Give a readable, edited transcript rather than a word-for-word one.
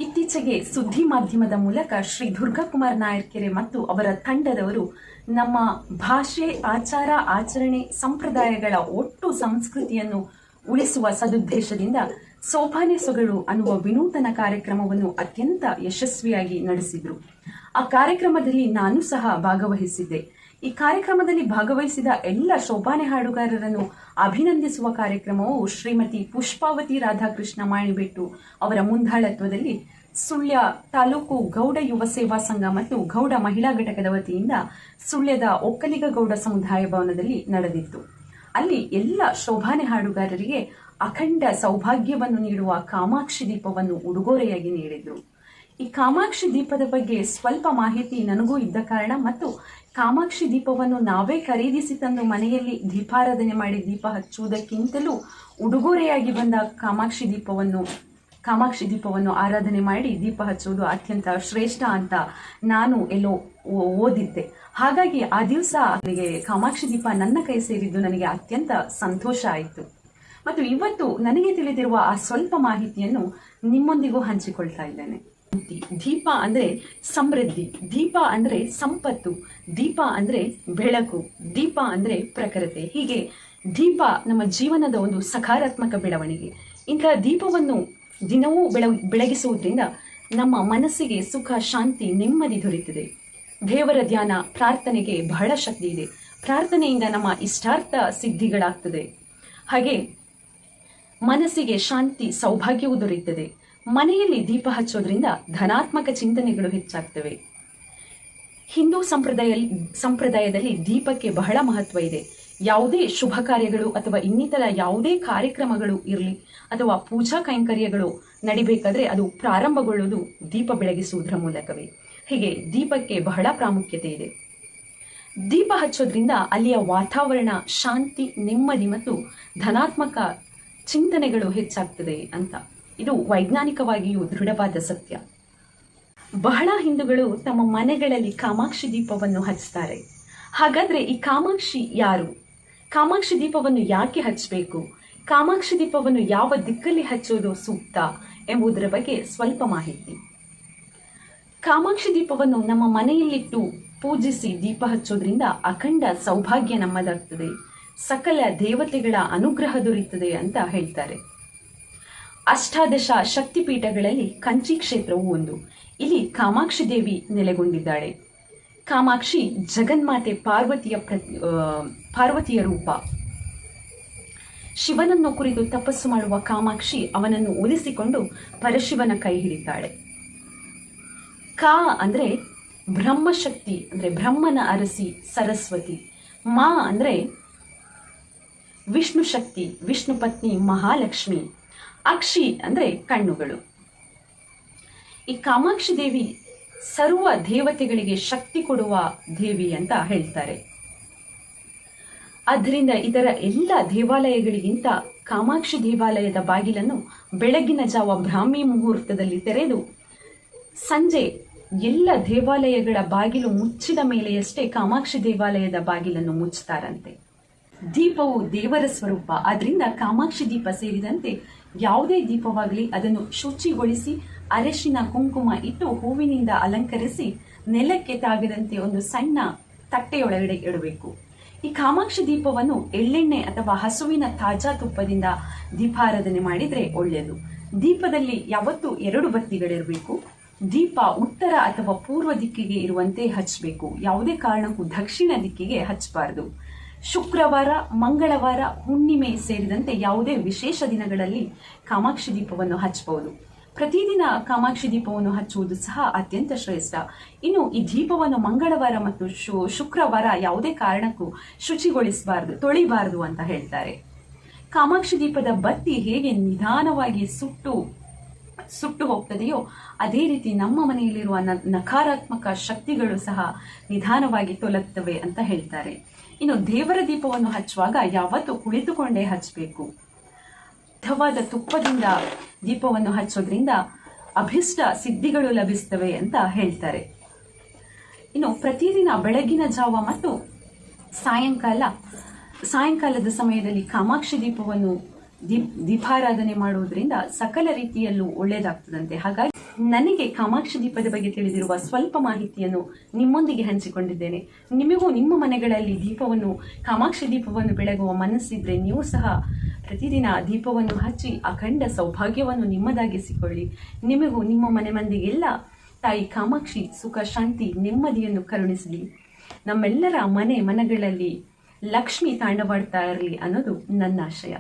ಇತ್ತೀಚೆಗೆ ಸುದ್ದಿ ಮಾಧ್ಯಮದ ಮೂಲಕ ಶ್ರೀ ದುರ್ಗಾಕುಮಾರ್ ನಾಯರ್ಕೆರೆ ಮತ್ತು ಅವರ ತಂಡದವರು ನಮ್ಮ ಭಾಷೆ, ಆಚಾರ, ಆಚರಣೆ, ಸಂಪ್ರದಾಯಗಳ ಒಟ್ಟು ಸಂಸ್ಕೃತಿಯನ್ನು ಉಳಿಸುವ ಸದುದ್ದೇಶದಿಂದ ಸೋಪಾನೆ ಸೊಗಡು ಅನ್ನುವ ವಿನೂತನ ಕಾರ್ಯಕ್ರಮವನ್ನು ಅತ್ಯಂತ ಯಶಸ್ವಿಯಾಗಿ ನಡೆಸಿದ್ರು. ಆ ಕಾರ್ಯಕ್ರಮದಲ್ಲಿ ನಾನು ಸಹ ಭಾಗವಹಿಸಿದ್ದೆ. ಈ ಕಾರ್ಯಕ್ರಮದಲ್ಲಿ ಭಾಗವಹಿಸಿದ ಎಲ್ಲ ಸೋಪಾನೆ ಹಾಡುಗಾರರನ್ನು ಅಭಿನಂದಿಸುವ ಕಾರ್ಯಕ್ರಮವು ಶ್ರೀಮತಿ ಪುಷ್ಪಾವತಿ ರಾಧಾಕೃಷ್ಣ ಮಾಣಿಬೆಟ್ಟು ಅವರ ಮುಂದಾಳತ್ವದಲ್ಲಿ ಸುಳ್ಯ ತಾಲೂಕು ಗೌಡ ಯುವ ಸೇವಾ ಸಂಘ ಮತ್ತು ಗೌಡ ಮಹಿಳಾ ಘಟಕದ ವತಿಯಿಂದ ಸುಳ್ಯದ ಒಕ್ಕಲಿಗ ಗೌಡ ಸಮುದಾಯ ಭವನದಲ್ಲಿ ನಡೆದಿತ್ತು. ಅಲ್ಲಿ ಎಲ್ಲ ಶೋಭಾನೆ ಹಾಡುಗಾರರಿಗೆ ಅಖಂಡ ಸೌಭಾಗ್ಯವನ್ನು ನೀಡುವ ಕಾಮಾಕ್ಷಿ ದೀಪವನ್ನು ಉಡುಗೊರೆಯಾಗಿ ನೀಡಿದ್ರು. ಈ ಕಾಮಾಕ್ಷಿ ದೀಪದ ಬಗ್ಗೆ ಸ್ವಲ್ಪ ಮಾಹಿತಿ ನನಗೂ ಇದ್ದ ಕಾರಣ ಮತ್ತು ಕಾಮಾಕ್ಷಿ ದೀಪವನ್ನು ನಾವೇ ಖರೀದಿಸಿ ತಂದು ಮನೆಯಲ್ಲಿ ದೀಪಾರಾಧನೆ ಮಾಡಿ ದೀಪ ಹಚ್ಚುವುದಕ್ಕಿಂತಲೂ ಉಡುಗೊರೆಯಾಗಿ ಬಂದ ಕಾಮಾಕ್ಷಿ ದೀಪವನ್ನು ಆರಾಧನೆ ಮಾಡಿ ದೀಪ ಹಚ್ಚುವುದು ಅತ್ಯಂತ ಶ್ರೇಷ್ಠ ಅಂತ ನಾನು ಎಲ್ಲೋ ಓದಿದ್ದೆ. ಹಾಗಾಗಿ ಆ ದಿವಸ ನನಗೆ ಕಾಮಾಕ್ಷಿ ದೀಪ ನನ್ನ ಕೈ ಸೇರಿದ್ದು ನನಗೆ ಅತ್ಯಂತ ಸಂತೋಷ ಆಯಿತು. ಮತ್ತು ಇವತ್ತು ನನಗೆ ತಿಳಿದಿರುವ ಆ ಸ್ವಲ್ಪ ಮಾಹಿತಿಯನ್ನು ನಿಮ್ಮೊಂದಿಗೂ ಹಂಚಿಕೊಳ್ತಾ ಇದ್ದೇನೆ. ದೀಪ ಅಂದ್ರೆ ಸಮೃದ್ಧಿ, ದೀಪ ಅಂದ್ರೆ ಸಂಪತ್ತು, ದೀಪ ಅಂದ್ರೆ ಬೆಳಕು, ದೀಪ ಅಂದ್ರೆ ಪ್ರಖರತೆ. ಹೀಗೆ ದೀಪ ನಮ್ಮ ಜೀವನದ ಒಂದು ಸಕಾರಾತ್ಮಕ ಬೆಳವಣಿಗೆ. ಇಂತಹ ದೀಪವನ್ನು ದಿನವೂ ಬೆಳಗಿಸುವುದರಿಂದ ನಮ್ಮ ಮನಸ್ಸಿಗೆ ಸುಖ, ಶಾಂತಿ, ನೆಮ್ಮದಿ ದೊರೆಯುತ್ತದೆ. ದೇವರ ಧ್ಯಾನ, ಪ್ರಾರ್ಥನೆಗೆ ಬಹಳ ಶಕ್ತಿ ಇದೆ. ಪ್ರಾರ್ಥನೆಯಿಂದ ನಮ್ಮ ಇಷ್ಟಾರ್ಥ ಸಿದ್ಧಿಗಳಾಗ್ತದೆ. ಹಾಗೆ ಮನಸ್ಸಿಗೆ ಶಾಂತಿ, ಸೌಭಾಗ್ಯವೂ ದೊರೆಯುತ್ತದೆ. ಮನೆಯಲ್ಲಿ ದೀಪ ಹಚ್ಚೋದ್ರಿಂದ ಧನಾತ್ಮಕ ಚಿಂತನೆಗಳು ಹೆಚ್ಚಾಗ್ತವೆ. ಹಿಂದೂ ಸಂಪ್ರದಾಯದಲ್ಲಿ ದೀಪಕ್ಕೆ ಬಹಳ ಮಹತ್ವ ಇದೆ. ಯಾವುದೇ ಶುಭ ಕಾರ್ಯಗಳು ಅಥವಾ ಇನ್ನಿತರ ಯಾವುದೇ ಕಾರ್ಯಕ್ರಮಗಳು ಇರಲಿ ಅಥವಾ ಪೂಜಾ ಕೈಂಕರ್ಯಗಳು ನಡಿಬೇಕಾದ್ರೆ ಅದು ಪ್ರಾರಂಭಗೊಳ್ಳುವುದು ದೀಪ ಬೆಳಗಿಸುವುದರ ಮೂಲಕವೇ. ಹೀಗೆ ದೀಪಕ್ಕೆ ಬಹಳ ಪ್ರಾಮುಖ್ಯತೆ ಇದೆ. ದೀಪ ಹಚ್ಚೋದ್ರಿಂದ ಅಲ್ಲಿಯ ವಾತಾವರಣ ಶಾಂತಿ, ನೆಮ್ಮದಿ ಮತ್ತು ಧನಾತ್ಮಕ ಚಿಂತನೆಗಳು ಹೆಚ್ಚಾಗ್ತದೆ ಅಂತ ಇದು ವೈಜ್ಞಾನಿಕವಾಗಿಯೂ ದೃಢವಾದ ಸತ್ಯ. ಬಹಳ ಹಿಂದೂಗಳು ತಮ್ಮ ಮನೆಗಳಲ್ಲಿ ಕಾಮಾಕ್ಷಿ ದೀಪವನ್ನು ಹಚ್ತಾರೆ. ಹಾಗಾದ್ರೆ ಈ ಕಾಮಾಕ್ಷಿ ಯಾರು? ಕಾಮಾಕ್ಷಿ ದೀಪವನ್ನು ಯಾಕೆ ಹಚ್ಚಬೇಕು? ಕಾಮಾಕ್ಷಿ ದೀಪವನ್ನು ಯಾವ ದಿಕ್ಕಲ್ಲಿ ಹಚ್ಚೋದು ಸೂಕ್ತ ಎಂಬುದರ ಬಗ್ಗೆ ಸ್ವಲ್ಪ ಮಾಹಿತಿ. ಕಾಮಾಕ್ಷಿ ದೀಪವನ್ನು ನಮ್ಮ ಮನೆಯಲ್ಲಿಟ್ಟು ಪೂಜಿಸಿ ದೀಪ ಹಚ್ಚೋದ್ರಿಂದ ಅಖಂಡ ಸೌಭಾಗ್ಯ ನಮ್ಮದಾಗ್ತದೆ, ಸಕಲ ದೇವತೆಗಳ ಅನುಗ್ರಹ ದೊರೆಯುತ್ತದೆ ಅಂತ ಹೇಳ್ತಾರೆ. ಅಷ್ಟಾದಶ ಶಕ್ತಿಪೀಠಗಳಲ್ಲಿ ಕಂಚಿ ಕ್ಷೇತ್ರವು ಒಂದು. ಇಲ್ಲಿ ಕಾಮಾಕ್ಷಿ ದೇವಿ ನೆಲೆಗೊಂಡಿದ್ದಾಳೆ. ಕಾಮಾಕ್ಷಿ ಜಗನ್ಮಾತೆ ಪಾರ್ವತಿಯ ರೂಪ. ಶಿವನನ್ನು ಕುರಿತು ತಪಸ್ಸು ಮಾಡುವ ಕಾಮಾಕ್ಷಿ ಅವನನ್ನು ಒಲಿಸಿಕೊಂಡು ಪರಶಿವನ ಕೈ ಹಿಡಿತಾಳೆ. ಕಾ ಅಂದ್ರೆ ಬ್ರಹ್ಮಶಕ್ತಿ, ಅಂದ್ರೆ ಬ್ರಹ್ಮನ ಅರಸಿ ಸರಸ್ವತಿ. ಮಾ ಅಂದ್ರೆ ವಿಷ್ಣು ಶಕ್ತಿ, ವಿಷ್ಣು ಪತ್ನಿ ಮಹಾಲಕ್ಷ್ಮಿ. ಅಕ್ಷಿ ಅಂದ್ರೆ ಕಣ್ಣುಗಳು. ಈ ಕಾಮಾಕ್ಷಿ ದೇವಿ ಸರ್ವ ದೇವತೆಗಳಿಗೆ ಶಕ್ತಿ ಕೊಡುವ ದೇವಿ ಅಂತ ಹೇಳ್ತಾರೆ. ಆದ್ದರಿಂದ ಇದರ ಎಲ್ಲ ದೇವಾಲಯಗಳಿಗಿಂತ ಕಾಮಾಕ್ಷಿ ದೇವಾಲಯದ ಬಾಗಿಲನ್ನು ಬೆಳಗಿನ ಜಾವ ಬ್ರಾಹ್ಮಿ ಮುಹೂರ್ತದಲ್ಲಿ ತೆರೆದು ಸಂಜೆ ಎಲ್ಲ ದೇವಾಲಯಗಳ ಬಾಗಿಲು ಮುಚ್ಚಿದ ಮೇಲೆಯಷ್ಟೇ ಕಾಮಾಕ್ಷಿ ದೇವಾಲಯದ ಬಾಗಿಲನ್ನು ಮುಚ್ಚುತ್ತಾರಂತೆ. ದೀಪವು ದೇವರ ಸ್ವರೂಪ. ಆದ್ರಿಂದ ಕಾಮಾಕ್ಷಿ ದೀಪ ಸೇರಿದಂತೆ ಯಾವುದೇ ದೀಪವಾಗಲಿ ಅದನ್ನು ಶುಚಿಗೊಳಿಸಿ ಅರಿಶಿನ ಕುಂಕುಮ ಇಟ್ಟು ಹೂವಿನಿಂದ ಅಲಂಕರಿಸಿ ನೆಲಕ್ಕೆ ತಾಗದಂತೆ ಒಂದು ಸಣ್ಣ ತಟ್ಟೆಯೊಳಗಡೆ ಇಡಬೇಕು. ಈ ಕಾಮಾಕ್ಷಿ ದೀಪವನ್ನು ಎಳ್ಳೆಣ್ಣೆ ಅಥವಾ ಹಸುವಿನ ತಾಜಾ ತುಪ್ಪದಿಂದ ದೀಪಾರಾಧನೆ ಮಾಡಿದ್ರೆ ಒಳ್ಳೆಯದು. ದೀಪದಲ್ಲಿ ಯಾವತ್ತೂ 2 ಬತ್ತಿಗಳಿರಬೇಕು. ದೀಪ ಉತ್ತರ ಅಥವಾ ಪೂರ್ವ ದಿಕ್ಕಿಗೆ ಇರುವಂತೆ ಹಚ್ಚಬೇಕು. ಯಾವುದೇ ಕಾರಣಕ್ಕೂ ದಕ್ಷಿಣ ದಿಕ್ಕಿಗೆ ಹಚ್ಚಬಾರದು. ಶುಕ್ರವಾರ, ಮಂಗಳವಾರ, ಹುಣ್ಣಿಮೆ ಸೇರಿದಂತೆ ಯಾವುದೇ ವಿಶೇಷ ದಿನಗಳಲ್ಲಿ ಕಾಮಾಕ್ಷಿ ದೀಪವನ್ನು ಹಚ್ಚಬಹುದು. ಪ್ರತಿದಿನ ಕಾಮಾಕ್ಷಿ ದೀಪವನ್ನು ಹಚ್ಚುವುದು ಸಹ ಅತ್ಯಂತ ಶ್ರೇಷ್ಠ. ಇನ್ನು ಈ ದೀಪವನ್ನು ಮಂಗಳವಾರ ಮತ್ತು ಶುಕ್ರವಾರ ಯಾವುದೇ ಕಾರಣಕ್ಕೂ ಶುಚಿಗೊಳಿಸಬಾರದು, ತೊಳಿಬಾರದು ಅಂತ ಹೇಳ್ತಾರೆ. ಕಾಮಾಕ್ಷಿ ದೀಪದ ಬತ್ತಿ ಹೇಗೆ ನಿಧಾನವಾಗಿ ಸುಟ್ಟು ಹೋಗ್ತದೆಯೋ ಅದೇ ರೀತಿ ನಮ್ಮ ಮನೆಯಲ್ಲಿರುವ ನಕಾರಾತ್ಮಕ ಶಕ್ತಿಗಳು ಸಹ ನಿಧಾನವಾಗಿ ತೊಲಗ್ತವೆ ಅಂತ ಹೇಳ್ತಾರೆ. ಇನ್ನು ದೇವರ ದೀಪವನ್ನು ಹಚ್ಚುವಾಗ ಯಾವತ್ತೂ ಕುಳಿತುಕೊಂಡೇ ಹಚ್ಚಬೇಕು. ಶುದ್ಧವಾದ ತುಪ್ಪದಿಂದ ದೀಪವನ್ನು ಹಚ್ಚೋದ್ರಿಂದ ಅಭಿಷ್ಟ ಸಿದ್ಧಿಗಳು ಲಭಿಸ್ತವೆ ಅಂತ ಹೇಳ್ತಾರೆ. ಇನ್ನು ಪ್ರತಿದಿನ ಬೆಳಗಿನ ಜಾವ ಮತ್ತು ಸಾಯಂಕಾಲದ ಸಮಯದಲ್ಲಿ ಕಾಮಾಕ್ಷಿ ದೀಪವನ್ನು ದೀಪಾರಾಧನೆ ಮಾಡುವುದರಿಂದ ಸಕಲ ರೀತಿಯಲ್ಲೂ ಒಳ್ಳೆಯದಾಗ್ತದಂತೆ. ಹಾಗಾಗಿ ನನಗೆ ಕಾಮಾಕ್ಷಿ ದೀಪದ ಬಗ್ಗೆ ತಿಳಿದಿರುವ ಸ್ವಲ್ಪ ಮಾಹಿತಿಯನ್ನು ನಿಮ್ಮೊಂದಿಗೆ ಹಂಚಿಕೊಂಡಿದ್ದೇನೆ. ನಿಮಗೂ ನಿಮ್ಮ ಮನೆಗಳಲ್ಲಿ ಕಾಮಾಕ್ಷಿ ದೀಪವನ್ನು ಬೆಳಗುವ ಮನಸ್ಸಿದ್ರೆ ನೀವು ಸಹ ಪ್ರತಿದಿನ ದೀಪವನ್ನು ಹಚ್ಚಿ ಅಖಂಡ ಸೌಭಾಗ್ಯವನ್ನು ನಿಮ್ಮದಾಗಿಸಿಕೊಳ್ಳಿ. ನಿಮಗೂ ನಿಮ್ಮ ಮನೆ ಮಂದಿಗೆಲ್ಲ ತಾಯಿ ಕಾಮಾಕ್ಷಿ ಸುಖ, ಶಾಂತಿ, ನೆಮ್ಮದಿಯನ್ನು ಕರುಣಿಸಲಿ. ನಮ್ಮೆಲ್ಲರ ಮನೆಗಳಲ್ಲಿ ಲಕ್ಷ್ಮಿ ತಾಂಡವಾಡ್ತಾ ಇರಲಿ ಅನ್ನೋದು ನನ್ನ ಆಶಯ.